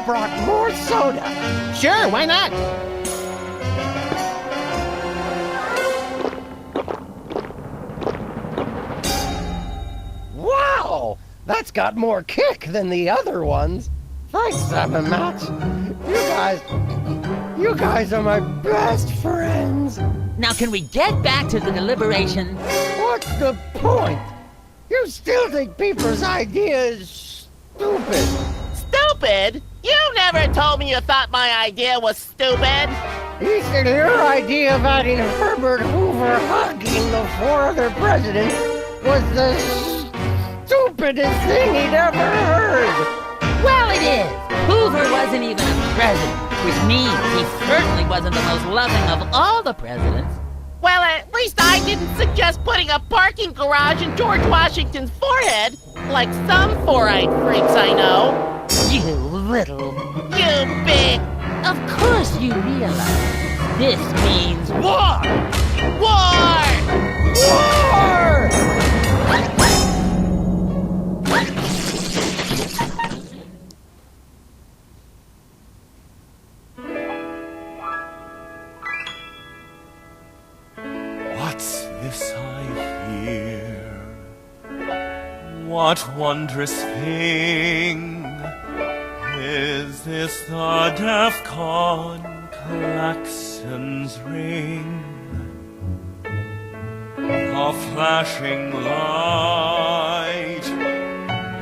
brought more soda. Sure, why not? Wow, that's got more kick than the other ones. Thanks, Sam and Max. You guys are my best friends. Now can we get back to the deliberation? What's the point? You still think Peeper's idea is stupid. Stupid? You never told me you thought my idea was stupid. He said your idea of adding Herbert Hoover hugging the 4 other presidents was the stupidest thing he'd ever heard. Well, it is. Hoover wasn't even a president, which means he certainly wasn't the most loving of all the presidents. Well, at least I didn't suggest putting a parking garage in George Washington's forehead, like some four-eyed freaks I know. You little... You big... Of course you realize this means war! War! War! What's this I hear? What wondrous thing is this? The DEFCON klaxons ring. A flashing light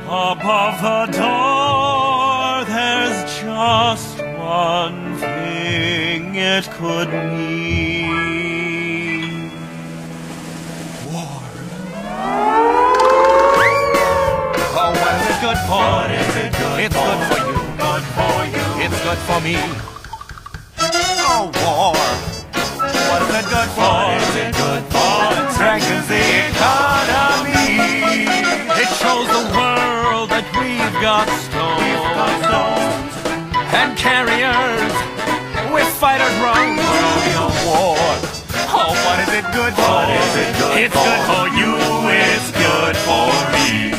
above the door. There's just one thing it could mean. Oh, what is it good for? What is it good it's for? Good for you. Good for you. It's good for me. Oh, war. What is it good for? What is it good for? It strengthens the economy. It shows the world that we've got stones and carriers with fighters run for war. Oh, what is it good for? What is it good it's for? Good for you. It's good for me.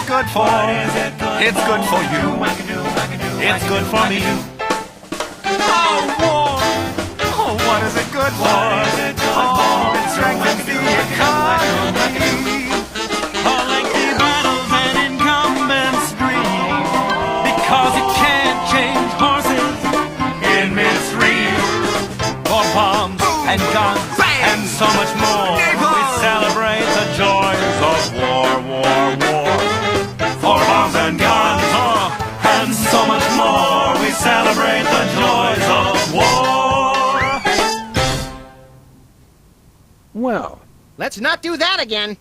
Good for? It's good for you. It's good for me. Oh, war. Oh, what is it good for? Oh, it strengthens the economy. All lengthy battles and incumbents dream, because it can't change horses in midstream. For bombs and guns and so much more, we celebrate the joys of war, war, war. For bombs and guns, and so much more, we celebrate the joys of war. Well, let's not do that again.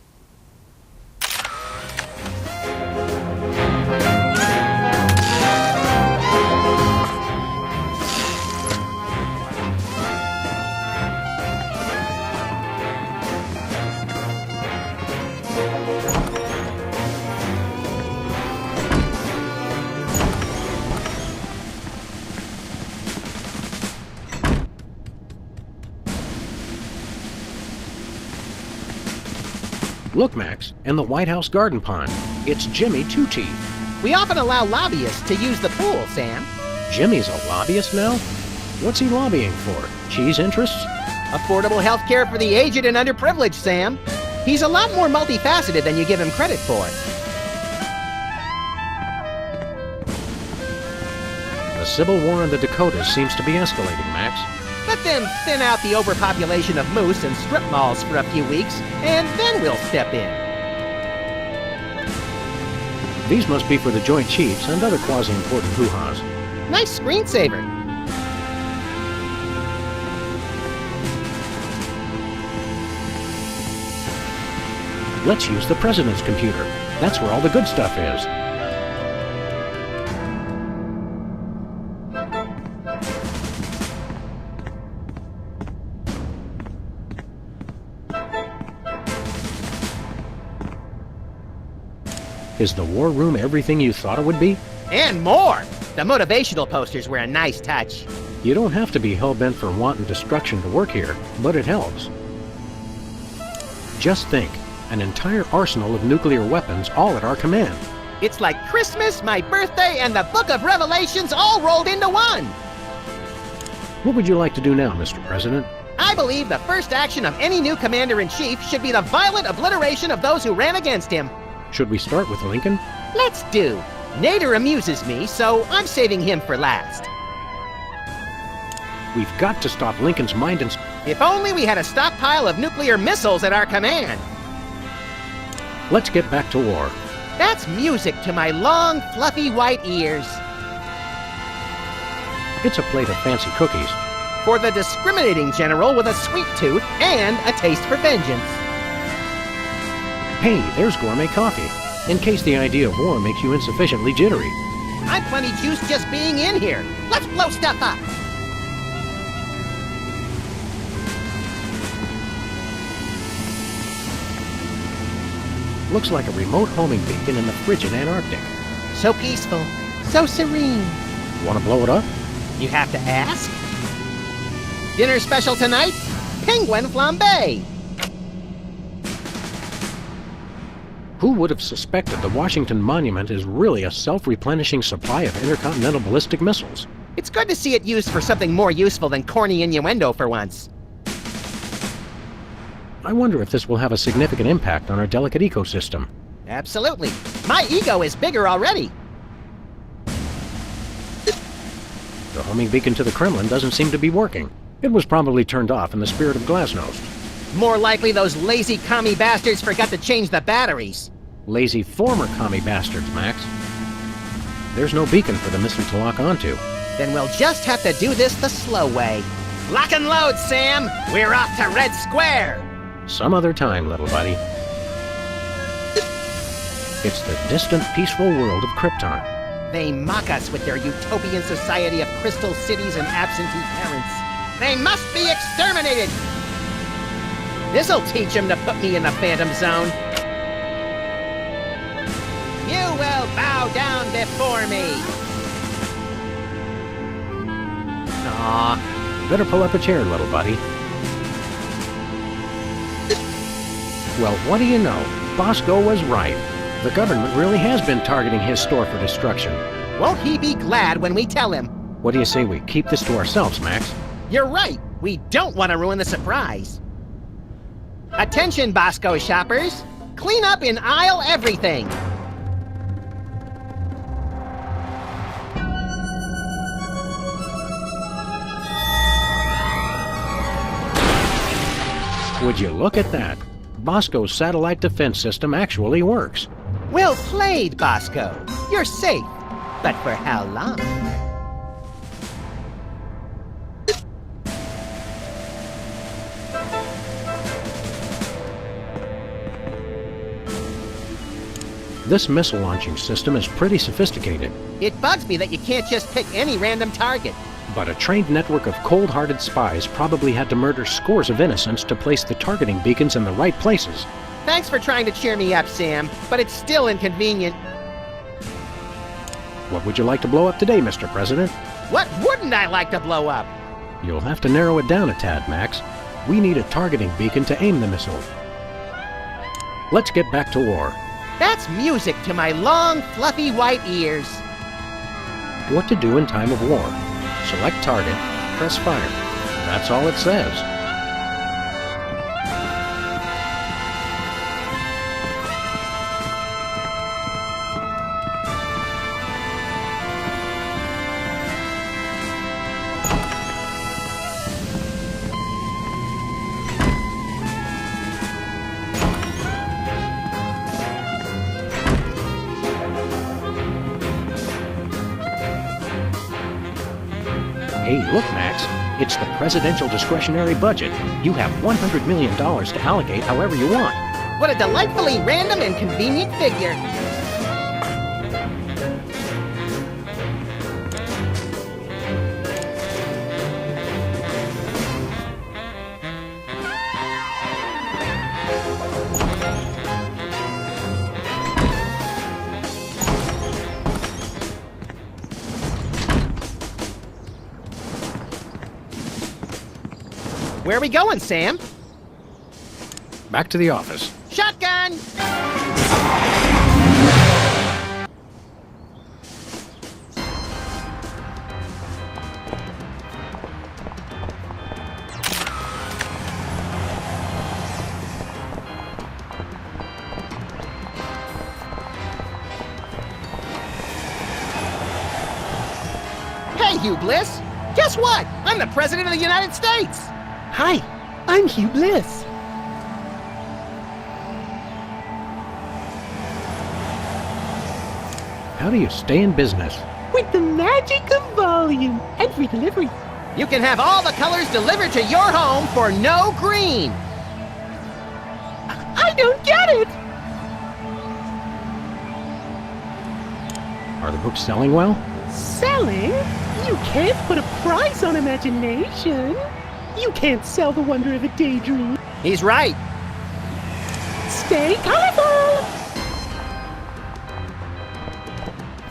Look, Max, in the White House garden pond. It's Jimmy Two Teeth. We often allow lobbyists to use the pool, Sam. Jimmy's a lobbyist now? What's he lobbying for? Cheese interests? Affordable health care for the aged and underprivileged, Sam. He's a lot more multifaceted than you give him credit for. The civil war in the Dakotas seems to be escalating, Max. Let them thin out the overpopulation of moose and strip malls for a few weeks, and then we'll step in. These must be for the Joint Chiefs and other quasi-important hoo-has. Nice screensaver. Let's use the President's computer. That's where all the good stuff is. Is the war room everything you thought it would be? And more! The motivational posters were a nice touch. You don't have to be hell-bent for wanton destruction to work here, but it helps. Just think, an entire arsenal of nuclear weapons all at our command. It's like Christmas, my birthday, and the Book of Revelations all rolled into one! What would you like to do now, Mr. President? I believe the first action of any new commander-in-chief should be the violent obliteration of those who ran against him. Should we start with Lincoln? Let's do. Nader amuses me, so I'm saving him for last. We've got to stop Lincoln's mind and... If only we had a stockpile of nuclear missiles at our command. Let's get back to war. That's music to my long, fluffy white ears. It's a plate of fancy cookies. For the discriminating general with a sweet tooth and a taste for vengeance. Hey, there's gourmet coffee, in case the idea of war makes you insufficiently jittery. I'm plenty juiced just being in here. Let's blow stuff up. Looks like a remote homing beacon in the frigid Antarctic. So peaceful, so serene. Want to blow it up? You have to ask? Dinner special tonight? Penguin flambe. Who would have suspected the Washington Monument is really a self-replenishing supply of intercontinental ballistic missiles? It's good to see it used for something more useful than corny innuendo for once. I wonder if this will have a significant impact on our delicate ecosystem. Absolutely. My ego is bigger already. The homing beacon to the Kremlin doesn't seem to be working. It was probably turned off in the spirit of glasnost. More likely those lazy commie bastards forgot to change the batteries. Lazy former commie bastards, Max. There's no beacon for the missile to lock onto. Then we'll just have to do this the slow way. Lock and load, Sam! We're off to Red Square! Some other time, little buddy. It's the distant, peaceful world of Krypton. They mock us with their utopian society of crystal cities and absentee parents. They must be exterminated! This'll teach them to put me in the Phantom Zone. You will bow down before me! Aw. Better pull up a chair, little buddy. Well, what do you know? Bosco was right. The government really has been targeting his store for destruction. Won't he be glad when we tell him? What do you say we keep this to ourselves, Max? You're right. We don't want to ruin the surprise. Attention, Bosco shoppers! Clean up in aisle everything! Would you look at that? Bosco's satellite defense system actually works. Well played, Bosco. You're safe. But for how long? This missile launching system is pretty sophisticated. It bugs me that you can't just pick any random target. But a trained network of cold-hearted spies probably had to murder scores of innocents to place the targeting beacons in the right places. Thanks for trying to cheer me up, Sam, but it's still inconvenient. What would you like to blow up today, Mr. President? What wouldn't I like to blow up? You'll have to narrow it down a tad, Max. We need a targeting beacon to aim the missile. Let's get back to war. That's music to my long, fluffy white ears. What to do in time of war. Select target, press fire. That's all it says. Hey, look, Max. It's the presidential discretionary budget. You have $100 million to allocate however you want. What a delightfully random and convenient figure. Where are we going, Sam? Back to the office. Shotgun! Hey, Hugh Bliss! Guess what? I'm the President of the United States! Hi, I'm Hugh Bliss. How do you stay in business? With the magic of volume and free delivery. You can have all the colors delivered to your home for no green. I don't get it! Are the books selling well? Selling? You can't put a price on imagination. You can't sell the wonder of a daydream. He's right. Stay colorful!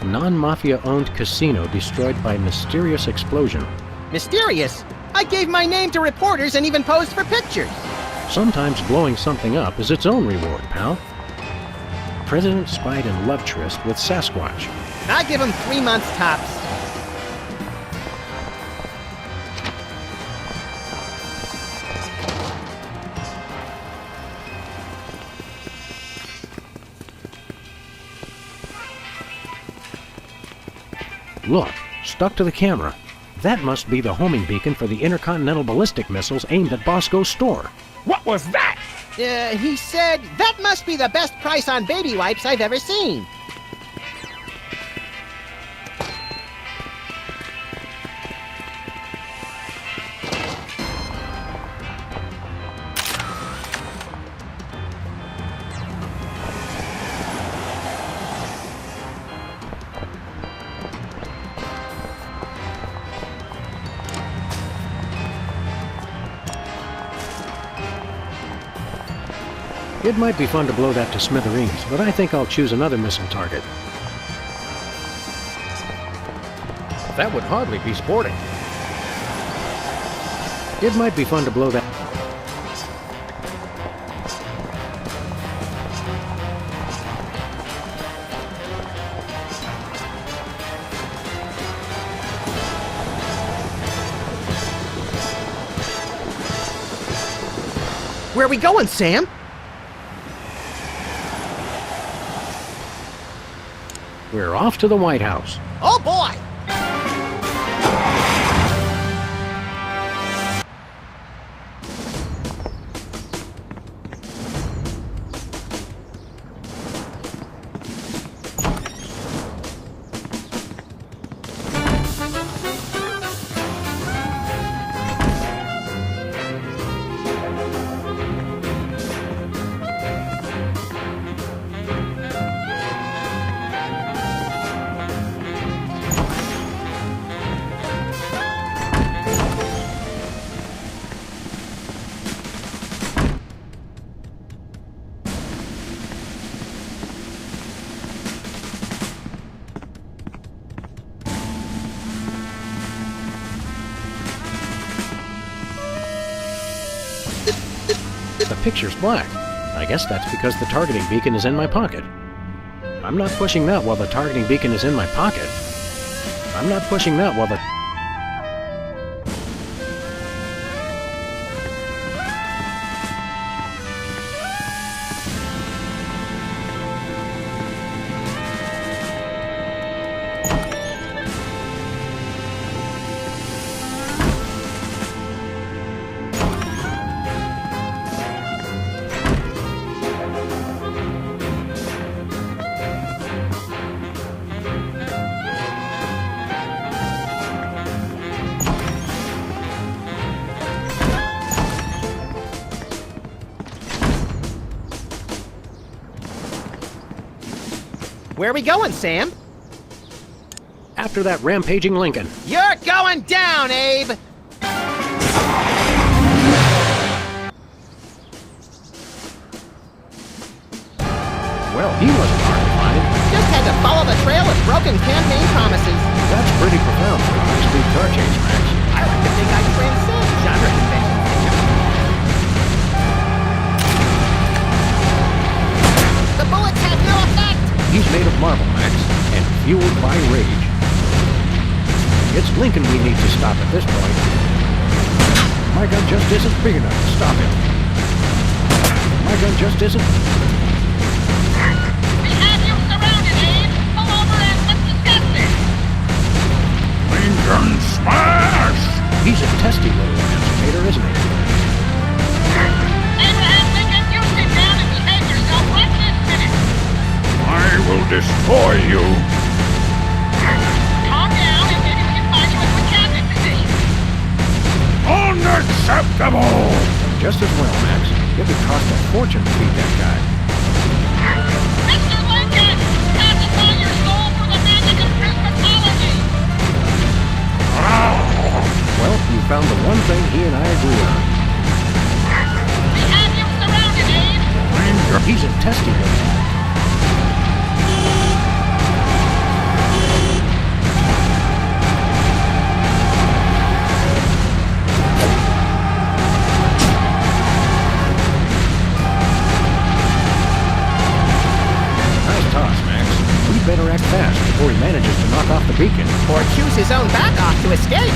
Non-mafia-owned casino destroyed by mysterious explosion. Mysterious? I gave my name to reporters and even posed for pictures. Sometimes blowing something up is its own reward, pal. President spied in love tryst with Sasquatch. I give him 3 months tops. Look, stuck to the camera. That must be the homing beacon for the intercontinental ballistic missiles aimed at Bosco's store. What was that? He said, that must be the best price on baby wipes I've ever seen. It might be fun to blow that to smithereens, but I think I'll choose another missile target. That would hardly be sporting. It might be fun to blow that. Where are we going, Sam? We're off to the White House. Oh, boy! The picture's black. I guess that's because the targeting beacon is in my pocket. I'm not pushing that while the targeting beacon is in my pocket. I'm not pushing that while the... Where are we going, Sam? After that rampaging Lincoln. You're going down, Abe! Well, he wasn't hard to find. Just had to follow the trail of broken campaign promises. That's pretty profound for a high-speed car chase, Max. I like to think I transcend genre conventions. The bullets had no effect! He's made of marble, Max, and fueled by rage. It's Lincoln we need to stop at this point. My gun just isn't big enough to stop him. My gun just isn't... We have you surrounded, Abe. Pull over and let's discuss this. Lincoln smash! He's a testy little emancipator, isn't he? Abraham Lincoln, you sit down and behave yourself right this minute. I will destroy you. Calm down and maybe we can find you a good cabinet position. Unacceptable! Just as well, Max. It would cost a fortune to beat that guy. Mr. Lincoln, pacify your soul for the magic of Christmasology. Well, you found the one thing he and I agree on. We have you surrounded, Abe. He's a testy little... better act fast before he manages to knock off the beacon. Or choose his own back off to escape.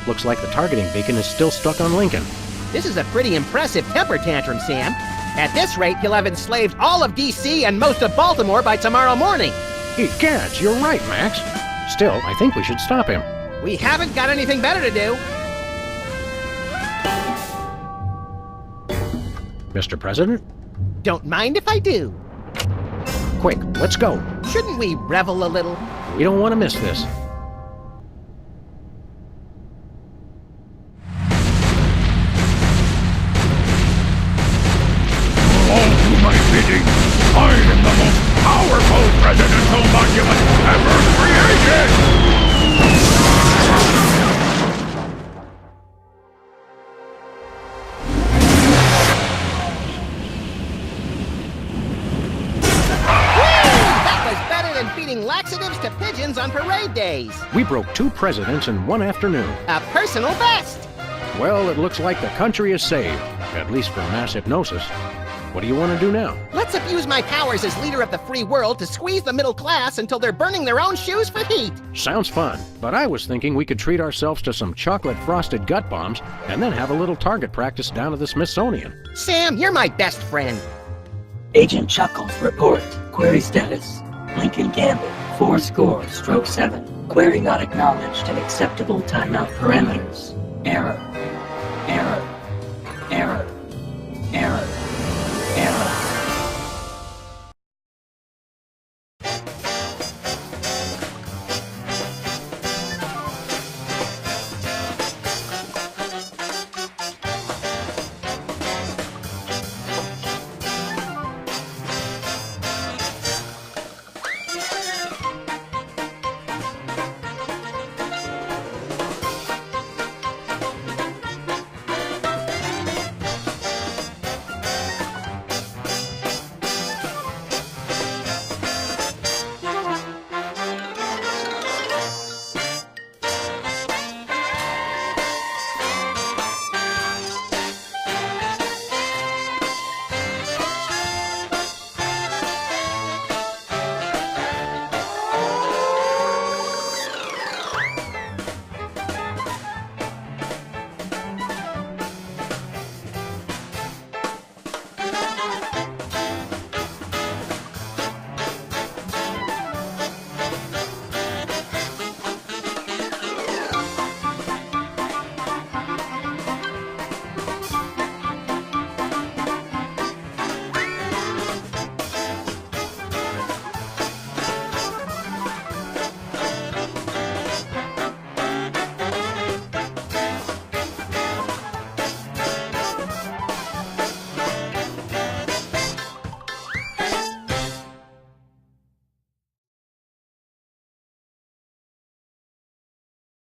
Looks like the targeting beacon is still stuck on Lincoln. This is a pretty impressive temper tantrum, Sam. At this rate, he'll have enslaved all of D.C. and most of Baltimore by tomorrow morning. Egads, you're right, Max. Still, I think we should stop him. We haven't got anything better to do. Mr. President? Don't mind if I do. Quick, let's go. Shouldn't we revel a little? We don't want to miss this. I am the most powerful presidential monument ever created! That was better than feeding laxatives to pigeons on parade days. We broke 2 presidents in one afternoon. A personal best. Well, it looks like the country is saved, at least from mass hypnosis. What do you want to do now? Let's abuse my powers as leader of the free world to squeeze the middle class until they're burning their own shoes for heat. Sounds fun, but I was thinking we could treat ourselves to some chocolate-frosted gut bombs and then have a little target practice down at the Smithsonian. Sam, you're my best friend. Agent Chuckles, report. Query status. Lincoln Gambit, 4-7. Query not acknowledged and acceptable timeout parameters. Error. Error. Error.